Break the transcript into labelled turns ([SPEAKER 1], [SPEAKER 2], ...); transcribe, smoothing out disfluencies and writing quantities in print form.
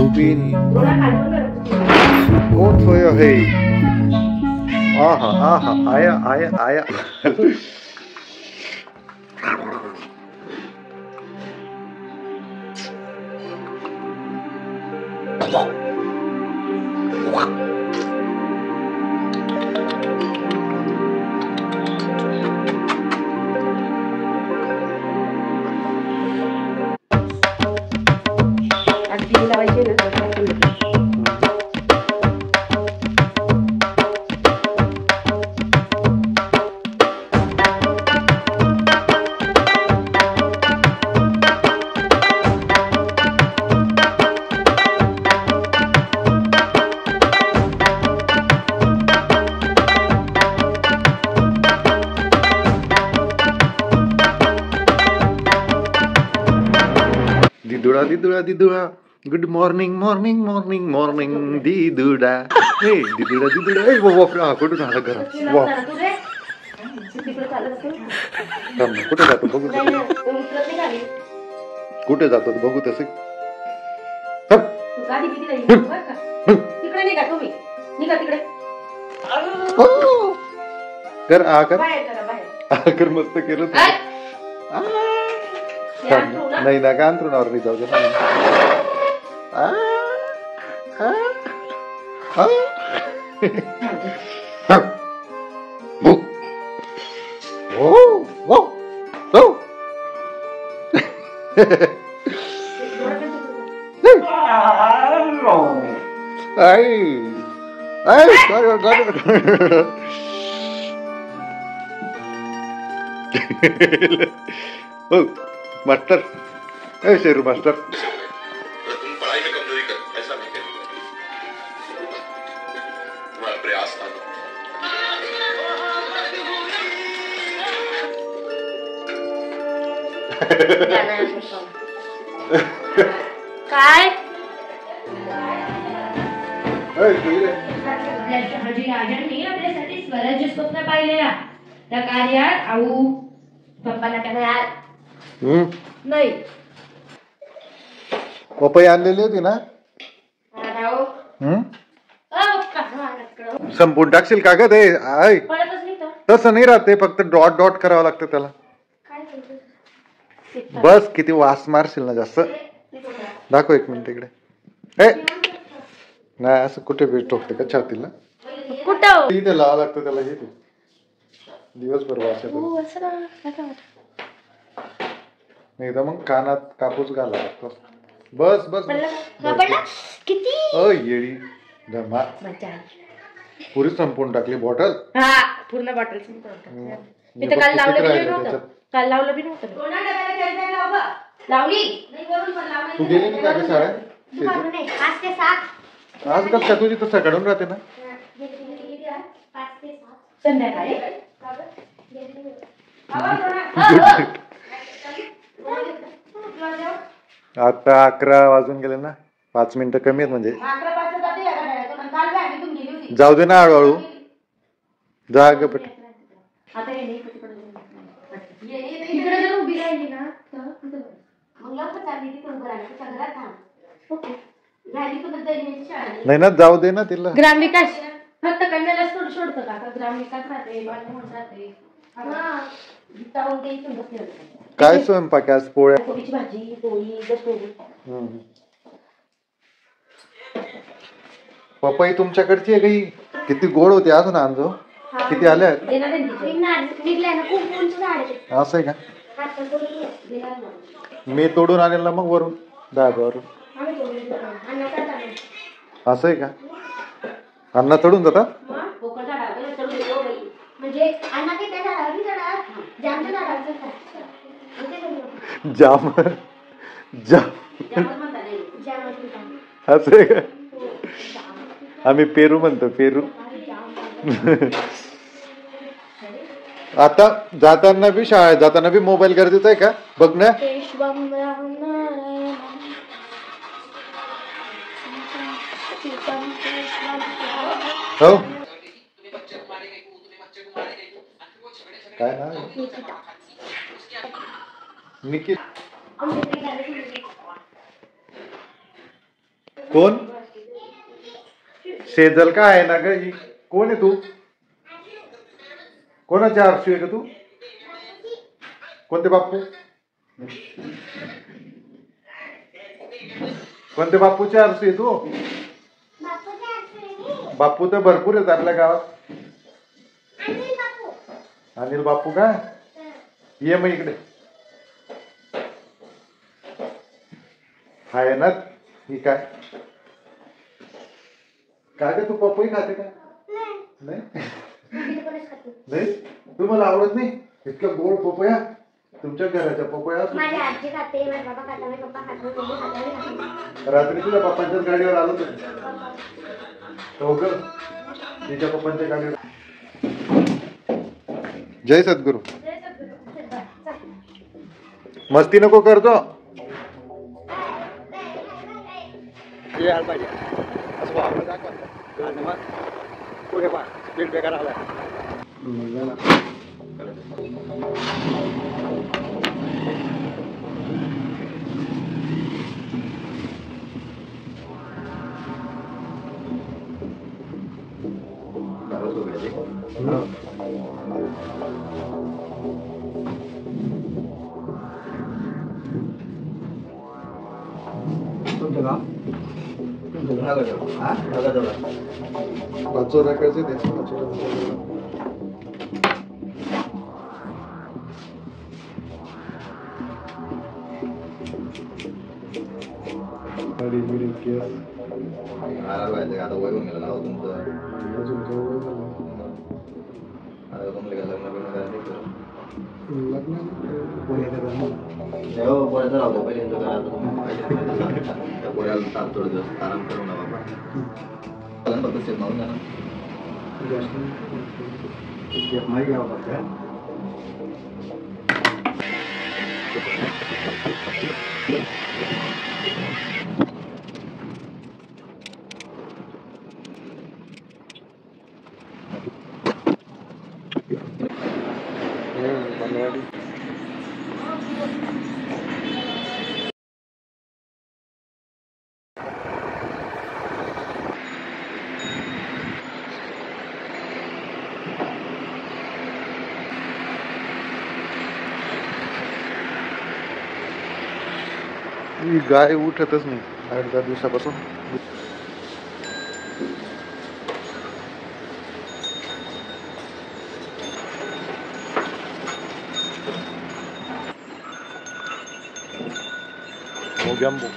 [SPEAKER 1] सुबिन कौन सोया है? आहा आहा आया आया आया। दिदुड़ा दिदुड़ा दिदुड़ा good morning morning morning morning दिदुड़ा हे दिदुड़ा दिदुड़ा ए वो हा कुठून आला घरात वा कुठे जातो बघू कुठे जातो बघू तसे कर आ कर मस्त केलं नाही ना का अंतरुणावर नाही जाऊ दे मास्टर ए शेरू मास्टर
[SPEAKER 2] तुम पढ़ाई में कमजोरी कर ऐसा नहीं करेंगे तुम्हारा प्रयास था
[SPEAKER 3] काय
[SPEAKER 4] राजांनी आपल्यासाठी स्वराज्य स्वप्न पाहिलेला त्या कार्यात आऊ पप्पाला काय नाही
[SPEAKER 1] पपई आणलेली होती ना संपून टाकशील का ग ते तसं नाही राहते फक्त डॉट डॉट करावं लागतं त्याला बस किती वास मारशील ना जास्त दाखव एक मिनिट इकडे ए नाही असं कुठे भेट ठोकते का छातीला
[SPEAKER 3] कुठं
[SPEAKER 1] इथे लावा लागतं त्याला हे दिवसभर वास येतो नाही तर मग कानात कापूस घाला लागतो बस बस
[SPEAKER 3] किती
[SPEAKER 1] येडी धमा पुरी संपून टाकली बॉटल
[SPEAKER 4] हा पूर्ण बॉटल मी तर काल लावलं नव्हतं काल लावलं बी नव्हतं लावली
[SPEAKER 1] तू गेली नाही का ग शाळेत आज का तुझी तर सकाळून राहते ना
[SPEAKER 4] संध्याकाळी
[SPEAKER 1] आता 11 वाजून गेले ना 5 मिनिटं कमी आहेत म्हणजे जाऊ दे ना हळूहळू जा ग पट नाही ना जाऊ दे ना तिला
[SPEAKER 4] ग्रामविकास फक्त कन्याला सोडतं का ग्रामविकास राहते
[SPEAKER 1] काय स्वयंपाक आज पोळ्या
[SPEAKER 4] कोबीची भाजी पोळी
[SPEAKER 1] पपई तुमच्याकडची आहे काही किती गोड होती अजून आणजो किती आल्या असं आहे का मी तोडून आणेल ना मग वरून दाबावरून असं आहे का अण्णा तोडून जातात जाम जाम असं आहे का आम्ही पेरू म्हणतो पेरू आता जाताना बी शाळेत जाताना बी मोबाईल गरजेचा आहे का बघ ना हो काय ना निकित कोण शेजल का आहे ना ग ही? कोण आहे तू? कोणाची आरशी आहे का तू? कोणते बाप्पू? कोणते बाप्पूची आरशी आहे तू? बाप्पू तर भरपूर आहेत आपल्या गावात. अनिल बाप्पू का? ये मग इकडे. आहे ना ही काय? काय का तू पपई खाते का? नाही नाही तुम्हाला आवडत नाही इतका गोड पपया? तुमच्या घराच्या पपया
[SPEAKER 3] माझी आजी खाते, माझे बाबा खाता, माझे पप्पा खातो, मम्मी खाता, मी खाते.
[SPEAKER 1] रात्री तुझ्या पप्पांच्याच गाडीवर आलो हो ग. तिच्या पप्पांच्या गाडीवर. जय सद्गुरू. मस्ती नको करतो. पाचोरा कैसे दे?
[SPEAKER 2] आता वय होऊन गेलं ना तुमचं. आता तुम्हाला लग्न बिग्न करायचं. पोळ्याचं राहतो पहिल्यांदा त्या पोळ्याला ताप थोडं दिवस आराम करू ना बाबा. फक्त शेत मारून जाणार. माहिती घ्यावं लागतं.
[SPEAKER 1] ही गाय उठतच नाही 8-10 दिवसापासून. मोगॅम्बो.